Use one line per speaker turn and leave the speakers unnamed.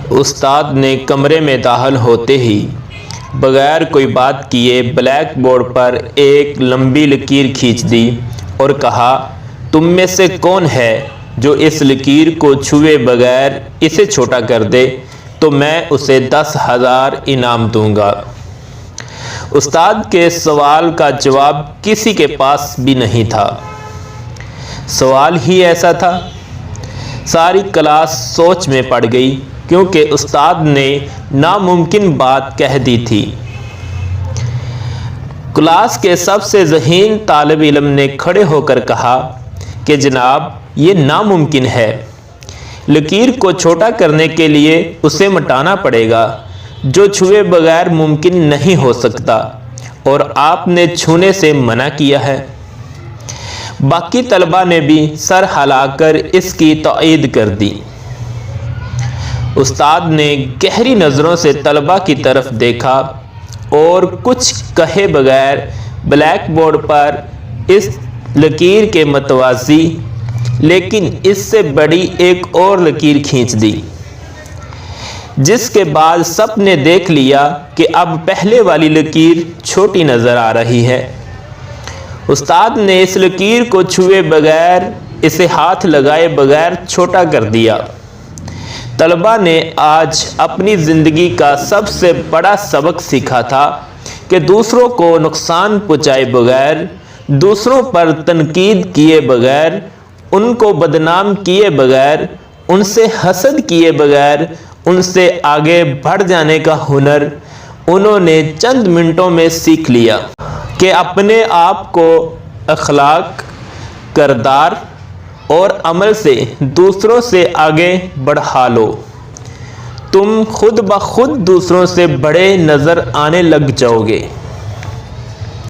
استاد نے کمرے میں داخل ہوتے ہی بغیر کوئی بات کیے بلیک بورڈ پر ایک لمبی لکیر کھینچ دی اور کہا، تم میں سے کون ہے جو اس لکیر کو چھوئے بغیر اسے چھوٹا کر دے تو میں اسے 10,000 انعام دوں گا۔ استاد کے سوال کا جواب کسی کے پاس بھی نہیں تھا۔ سوال ہی ایسا تھا۔ ساری کلاس سوچ میں پڑ گئی کیونکہ استاد نے ناممکن بات کہہ دی تھی۔ کلاس کے سب سے ذہین طالب علم نے کھڑے ہو کر کہا کہ جناب یہ ناممکن ہے، لکیر کو چھوٹا کرنے کے لیے اسے مٹانا پڑے گا جو چھوئے بغیر ممکن نہیں ہو سکتا، اور آپ نے چھونے سے منع کیا ہے۔ باقی طلبہ نے بھی سر ہلا کر اس کی تائید کر دی۔ استاد نے گہری نظروں سے طلبہ کی طرف دیکھا اور کچھ کہے بغیر بلیک بورڈ پر اس لکیر کے متوازی لیکن اس سے بڑی ایک اور لکیر کھینچ دی، جس کے بعد سب نے دیکھ لیا کہ اب پہلے والی لکیر چھوٹی نظر آ رہی ہے۔ استاد نے اس لکیر کو چھوئے بغیر، اسے ہاتھ لگائے بغیر چھوٹا کر دیا۔ طلبہ نے آج اپنی زندگی کا سب سے بڑا سبق سیکھا تھا کہ دوسروں کو نقصان پہنچائے بغیر، دوسروں پر تنقید کیے بغیر، ان کو بدنام کیے بغیر، ان سے حسد کیے بغیر ان سے آگے بڑھ جانے کا ہنر انہوں نے چند منٹوں میں سیکھ لیا کہ اپنے آپ کو اخلاق، کردار اور عمل سے دوسروں سے آگے بڑھا لو، تم خود بخود دوسروں سے بڑے نظر آنے لگ جاؤ گے۔